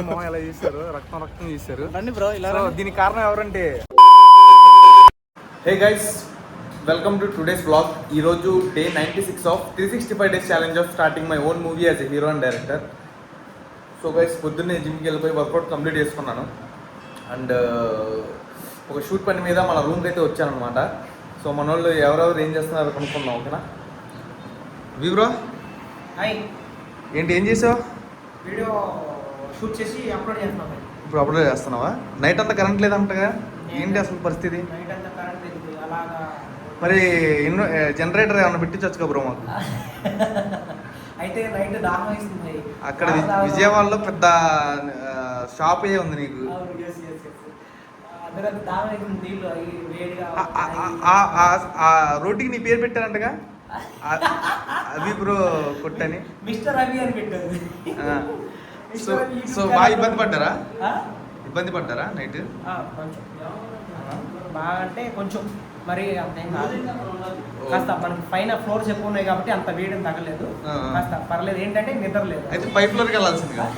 మొహం ఎలా చేశారు, రక్తం రక్తం చేశారు. దీనికి కారణం ఎవరంటే, hey guys, welcome to today's blog. ఈరోజు day 96 of 365 days challenge of starting my own movie as a hero and director. So guys, పొద్దున్నే జిమ్కి వెళ్ళిపోయి వర్కౌట్ కంప్లీట్ చేసుకున్నాను. అండ్ ఒక షూట్ పని మీద మన రూమ్కి అయితే వచ్చానమాట. సో మన వాళ్ళు ఎవరెవరు ఏం చేస్తున్నారు కనుక్కున్నాం. ఓకేనా వివ్రో? హాయ్. ఏంటి, ఏం చేసావు? వీడియో షూట్ చేసి అప్లోడ్ చేస్తున్నాను. ఇప్పుడు అప్లోడ్ చేస్తున్నావా? నైట్ అంతా కరెంట్ లేదంటగా, ఏంటి అసలు పరిస్థితి? నైట్ అంతా కరెంట్ లేదు, అలాగా. మరి జనరేటర్ ఏమన్నా పెట్టించవచ్చు బ్రో మాకు. అయితే నైట్ దాహం వేస్తుంది. అక్కడ విజయవాడలో పెద్ద షాప్ ఏ ఉంది నీకు. అందులో దాహం వేస్తుంది, నీళ్ళు అవి వేడిగా. రోడ్డుకి నీ పేరు పెట్టారంటగా, అవి బ్రో కొట్టని, మిస్టర్ అవి అని పెట్టారు. సో బాగా ఇబ్బంది పడ్డారా? ఇబ్బంది పడ్డారా నైట్? కొంచెం బాగా అంటే కొంచెం మరి అంతేం కాదు. కాస్త మనకి పైన ఫ్లోర్స్ ఎక్కువ ఉన్నాయి కాబట్టి అంత వేడి తగ్గలేదు, కాస్త పర్లేదు. ఏంటంటే నిద్ర లేదు. అయితే పై ఫ్లోర్కి వెళ్ళాల్సింది కదా,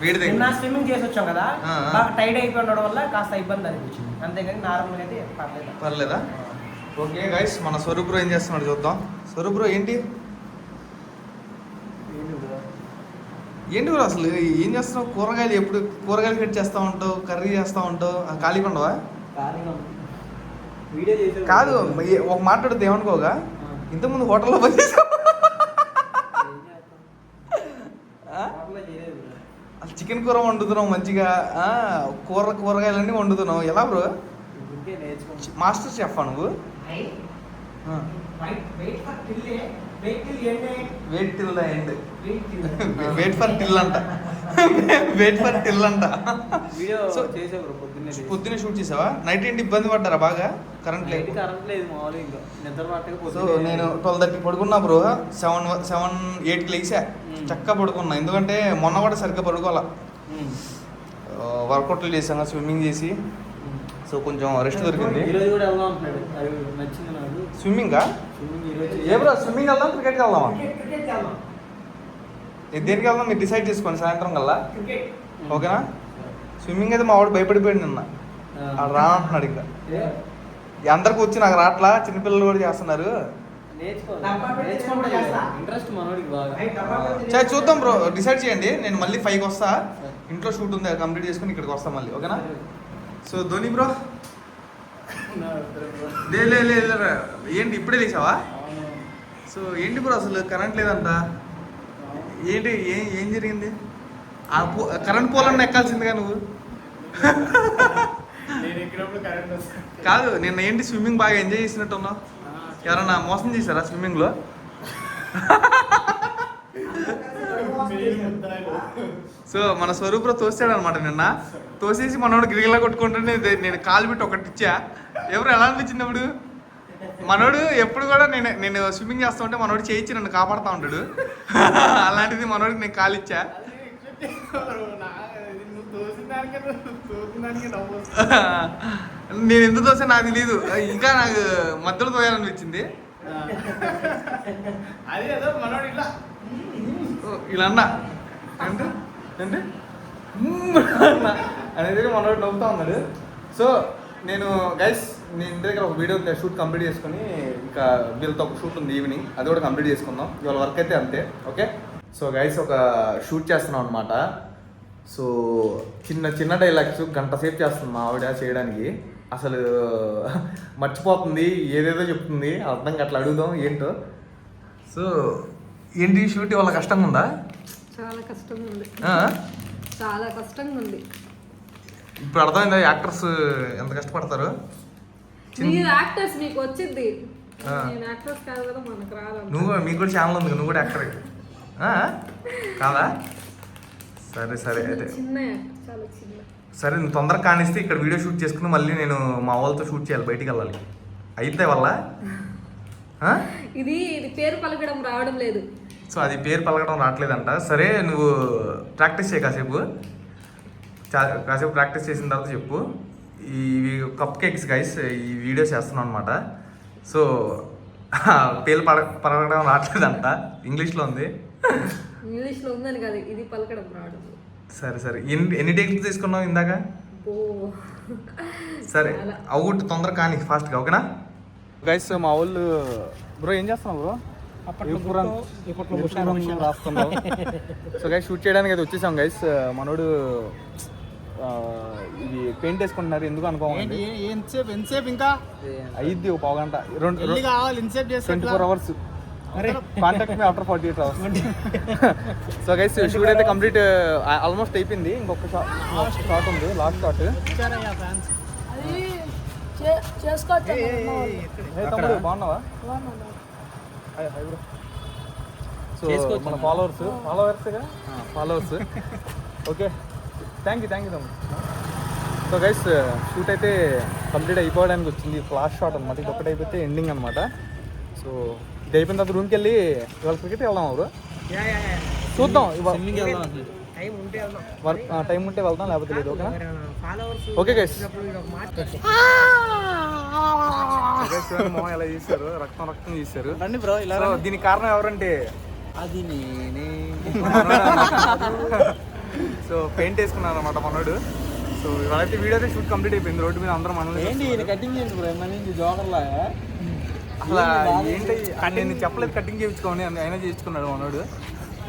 వేడి దగ్గర. నిన్న స్విమ్మింగ్ చేసి వచ్చాం కదా, బాగా టైడ్ అయిపోయి ఉండడం వల్ల కాస్త ఇబ్బంది అనిపించింది. అంతేగాని నార్మల్గా అయితే పర్లేదా? ఓకే గైస్, మన స్వరూప్ బ్రో ఏం చేస్తున్నాడు చూద్దాం. స్వరూప్ బ్రో ఏంటి బ్రో అసలు ఏం చేస్తున్నావు? కూరగాయలు ఎప్పుడు కూరగాయలు కట్ చేస్తూ ఉంటావు, కర్రీ చేస్తూ ఉంటావు, ఖాళీగా ఉండవా? కాదు, ఒక మాట్లాడితే ఏమనుకోగా, ఇంతకుముందు హోటల్లో పనిచేసావు. అసలు చికెన్ కూర వండుతున్నావు మంచిగా, కూరగాయలన్నీ వండుతున్నావు. ఎలా బ్రో? మాస్టర్ షెఫ్ నువ్వు? Wait till the end. Wait for till అంట. వెయిట్ ఫర్ టిల్ అంట. పొద్దున్నే షూట్ చేసావా? నైట్ ఏంటి ఇబ్బంది పడ్డారా బాగా? కరెంట్ లేదు. సో నేను 12:30 పడుకున్నా బ్రో. 7-8కి లేచా, చక్కగా పడుకున్నా. ఎందుకంటే మొన్న కూడా సరిగ్గా పడుకోవాలా, వర్కౌట్లు చేసాను, స్విమ్మింగ్ చేసి. సో కొంచెం రెస్ట్ దొరికింది. స్విమ్మింగా? ఏ బ్రో, స్విమ్మింగ్ వెళ్దాం, క్రికెట్కి వెళ్దామా? దేనికి వెళ్దాం మీరు డిసైడ్ చేసుకోండి సాయంత్రం కల్లా, ఓకేనా? స్విమ్మింగ్ అయితే మా వాడు భయపడిపోయాడు నిన్న, రానంటున్నాడు. ఇంకా అందరికి వచ్చి నాకు రాట్లా, చిన్నపిల్లలు కూడా చేస్తున్నారు. చూద్దాం బ్రో, డిసైడ్ చేయండి. నేను మళ్ళీ 5కి వస్తా, ఇంట్లో షూట్ ఉంది కంప్లీట్ చేసుకుని ఇక్కడికి వస్తా మళ్ళీ, ఓకేనా? సో ధోని బ్రో, లేరా ఏంటి ఇప్పుడే లేచావా? సో ఏంటి బ్రో అసలు కరెంట్ లేదంట, ఏంటి ఏం జరిగింది? కరెంట్ పోలన్నా ఎక్కాల్సిందిగా నువ్వు. కాదు, నిన్న ఏంటి స్విమ్మింగ్ బాగా ఎంజాయ్ చేసినట్టు ఉన్నావు. ఎవరన్నా మోసం చేశారా స్విమ్మింగ్లో? సో మన స్వరూపులో తోస్తాడు అనమాట. నిన్న తోసేసి మనోడు గిరిగిలా కొట్టుకుంటుంటే నేను కాలు పెట్టి ఒకటి ఇచ్చా. ఎవరు ఎలా అనిపించింది అప్పుడు? మనోడు ఎప్పుడు కూడా నేను స్విమ్మింగ్ చేస్తూ ఉంటే మనోడు చేయించి నన్ను కాపాడుతూ ఉంటాడు. అలాంటిది మనోడికి నేను కాలు ఇచ్చా. నేను ఎందుకు తోసా నాకు తెలీదు, ఇంకా నాకు మధ్యలో తోయాలనిపించింది. ఇలా అన్నా అంటే అనేది మనోడు నవ్వుతా ఉన్నాడు. సో నేను గైస్, నేను ఇంటి దగ్గర ఒక వీడియో షూట్ కంప్లీట్ చేసుకుని, ఇంకా వీళ్ళతో ఒక షూట్ ఉంది ఈవినింగ్, అది కూడా కంప్లీట్ చేసుకుందాం. ఇవాళ వర్క్ అయితే అంతే, ఓకే? సో గైస్, ఒక షూట్ చేస్తున్నాం అనమాట. సో చిన్న డైలాగ్స్ గంట సేపు చేస్తుంది మా ఆవిడ చేయడానికి. అసలు మర్చిపోతుంది, ఏదేదో చెప్తుంది, అర్థం అట్లా అడుగుదాం ఏంటో. సో ఏంటి షూట్ ఇవాళ కష్టంగా ఉందా? చాలా కష్టంగా ఉంది, చాలా కష్టంగా ఉంది. ఇప్పుడు అర్థమైందా యాక్టర్స్ ఎంత కష్టపడతారు? మీరు యాక్టర్స్, మీకు వచ్చింది. నేను యాక్టర్స్ కాదు కదా, మనకు రాదు. మీకు కూడా ఛానల్ ఉంది, నువ్వు కూడా యాక్టర్ కాదా? సరే అయితే చిన్న యాక్టర్, చాలా చిన్న. సరే, నువ్వు తొందరగా కానిస్తే ఇక్కడ వీడియో షూట్ చేసుకుని మళ్ళీ నేను మా వాళ్ళతో షూట్ చేయాలి, బయటికి వెళ్ళాలి. అయితే వల్ల ఇది పేరు పలకడం రావడం లేదు. సో అది పేరు పలకడం రావట్లేదంట. సరే, నువ్వు ప్రాక్టీస్ చేయి కాసేపు ప్రాక్టీస్ చేసిన తర్వాత చెప్పు. ఇవి కప్ కేక్స్ గైస్, ఈ వీడియోస్ చేస్తున్నాం అనమాట. సో పేరు పలకడం రావట్లేదంట, ఇంగ్లీష్లో ఉంది. ఇంగ్లీష్లో ఉందని కాదు, ఇది పలకడం రాడు. సరే సరే, ఎన్ని టేక్లు తీసుకున్నావు ఇందాక? ఓ సరే అవుట్ తొందరగా కానీ ఫాస్ట్గా, ఓకేనా గైస్? మా వాళ్ళు బ్రో ఏం చేస్తున్నావు బ్రో? రాస్తున్నావు. సో గైస్ షూట్ చేయడానికి అయితే వచ్చేసాం గైస్. మనోడు ఇది పెయింట్ వేసుకుంటున్నారు, ఎందుకు అనుకోవాలి. ఎంతసేపు ఇంకా అయ్యిద్ది ఒక పావు గంట, 24 hours. Contact me after 48 hours. So guys shoot అయితే కంప్లీట్ ఆల్మోస్ట్ అయిపోయింది. ఇంకొక షాట్ ఉంది, లాస్ట్ షాట్. తమ్ముడు బాగున్నావా? సో మన ఫాలోవర్స్ ఓకే, థ్యాంక్ యూ తమ్ముడు. సో గైస్ షూట్ అయితే కంప్లీట్ అయిపోవడానికి వచ్చింది. లాస్ట్ షాట్ అనమాట, ఇది ఒకటి అయిపోతే ఎండింగ్ అనమాట. సో ఇది అయిపోయిన తర్వాత రూమ్కి వెళ్ళి ఇవాళ క్రికెట్ వెళ్దాం ఎవరు చూద్దాం. టైం ఉంటే వెళ్దాం, లేకపోతే లేదు. ఓకేనా? Okay guys. ఎలా చేశారు, రక్తం చేశారు. రండి బ్రో. ఇలా దీనికి కారణం ఎవరంటే అది నేనే. సో పెయింట్ వేసుకున్నాను అనమాట మనోడు. సో ఇవాళైతే వీడియో అయితే షూట్ కంప్లీట్ అయిపోయింది. రోడ్డు మీద అందరం మనల్ని కటింగ్ చేయండి బ్రో, జోకర్లాగా. అసలు ఏంటి నేను చెప్పలేదు కటింగ్ చేయించుకోని, అయినా చేయించుకున్నాడు మనోడు.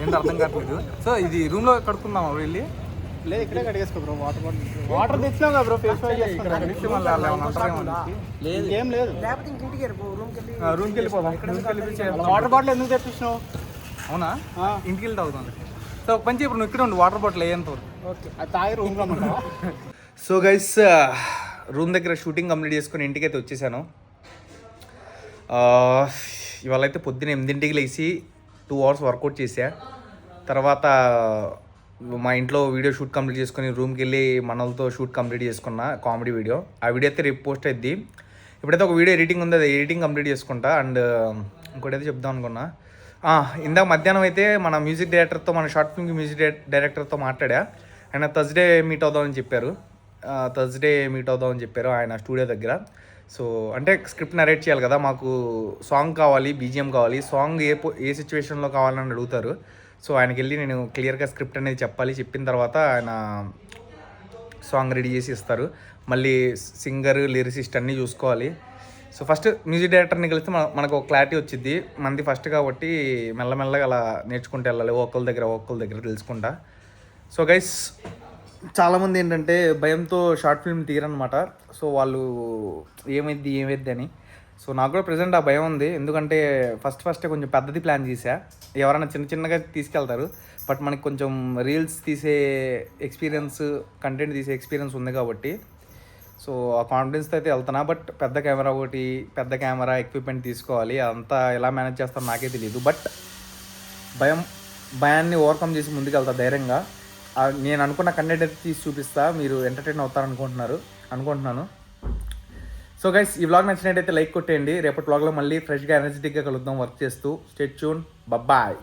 ఏంటి అర్థం కావట్లేదు. సో ఇది రూమ్ లో కడుక్కుందాం వెళ్ళి. లేదు ఇక్కడే కడిగేసుకో బ్రో. వాటర్ తెచ్చినావు కదా బ్రో, ఫేస్ వాష్ ఇక్కడ లేదు, ఏం లేదు. రూమ్కి వెళ్ళిపోదాం. వాటర్ బాటిల్ ఎందుకు తెప్పించినావు? అవునా, ఇంటికి వెళ్తే అవుతుంది. సో ఒక పని చెప్పు, నువ్వు ఇక్కడ ఉండు, వాటర్ బాటిల్ అయ్యేంత వరకు. ఓకే, అది తాగి రూమ్లో ఉంటావా? సో గైస్ రూమ్ దగ్గర షూటింగ్ కంప్లీట్ చేసుకుని ఇంటికి అయితే వచ్చేసాను. ఇవాళ అయితే పొద్దున్న 8 లేచి 2 hours వర్కౌట్ చేసా. తర్వాత మా ఇంట్లో వీడియో షూట్ కంప్లీట్ చేసుకుని రూమ్కి వెళ్ళి మనలతో షూట్ కంప్లీట్ చేసుకున్నా, కామెడీ వీడియో. ఆ వీడియో అయితే రేపు పోస్ట్ అయింది. ఇప్పుడైతే ఒక వీడియో ఎడిటింగ్ ఉంది, అది ఎడిటింగ్ కంప్లీట్ చేసుకుంటా. అండ్ ఇంకోటి అయితే చెప్దాం అనుకున్నా, ఇందాక మధ్యాహ్నం అయితే మన మ్యూజిక్ డైరెక్టర్తో, మన షార్ట్ ఫిల్మ్కి మ్యూజిక్ డైరెక్టర్తో మాట్లాడా. ఆయన థర్స్డే మీట్ అవుదామని చెప్పారు ఆయన స్టూడియో దగ్గర. సో అంటే స్క్రిప్ట్ నరేట్ చేయాలి కదా, మాకు సాంగ్ కావాలి, బీజిఎం కావాలి, సాంగ్ ఏ సిచ్యువేషన్లో కావాలని అడుగుతారు. సో ఆయనకి వెళ్ళి నేను క్లియర్గా స్క్రిప్ట్ అనేది చెప్పాలి. చెప్పిన తర్వాత ఆయన సాంగ్ రెడీ చేసి ఇస్తారు. మళ్ళీ సింగర్, లిరిసిస్ట్ అన్నీ చూసుకోవాలి. సో ఫస్ట్ మ్యూజిక్ డైరెక్టర్ని కలిస్తే మనకు ఒక క్లారిటీ వచ్చింది. మనది ఫస్ట్ కాబట్టి మెల్లమెల్లగా అలా నేర్చుకుంటూ వెళ్ళాలి, ఒక్కళ్ళ దగ్గర తెలుసుకుంటా. సో గైస్ చాలామంది ఏంటంటే భయంతో షార్ట్ ఫిల్మ్ తీయరనమాట. సో వాళ్ళు ఏమైద్ది అని. సో నాకు కూడా ప్రజెంట్ ఆ భయం ఉంది. ఎందుకంటే ఫస్ట్ కొంచెం పెద్దది ప్లాన్ చేశా. ఎవరైనా చిన్నగా తీసుకెళ్తారు, బట్ మనకి కొంచెం రీల్స్ తీసే ఎక్స్పీరియన్స్, కంటెంట్ తీసే ఎక్స్పీరియన్స్ ఉంది కాబట్టి సో ఆ కాన్ఫిడెన్స్తో అయితే వెళ్తున్నా. బట్ పెద్ద కెమెరా ఎక్విప్మెంట్ తీసుకోవాలి. అదంతా ఎలా మేనేజ్ చేస్తారో నాకే తెలియదు. బట్ భయాన్ని ఓవర్కమ్ చేసి ముందుకు వెళ్తా ధైర్యంగా. నేను అనుకున్న కంటెంట్ అయితే తీసి చూపిస్తా, మీరు ఎంటర్టైన్ అవుతారనుకుంటున్నాను. సో గైస్ ఈ వ్లాగ్ నచ్చినట్టయితే లైక్ కొట్టేయండి. రేపటి వ్లాగ్లో మళ్ళీ ఫ్రెష్గా ఎనర్జెటిక్గా కలుద్దాం వర్క్ చేస్తూ. Stay tune, bye.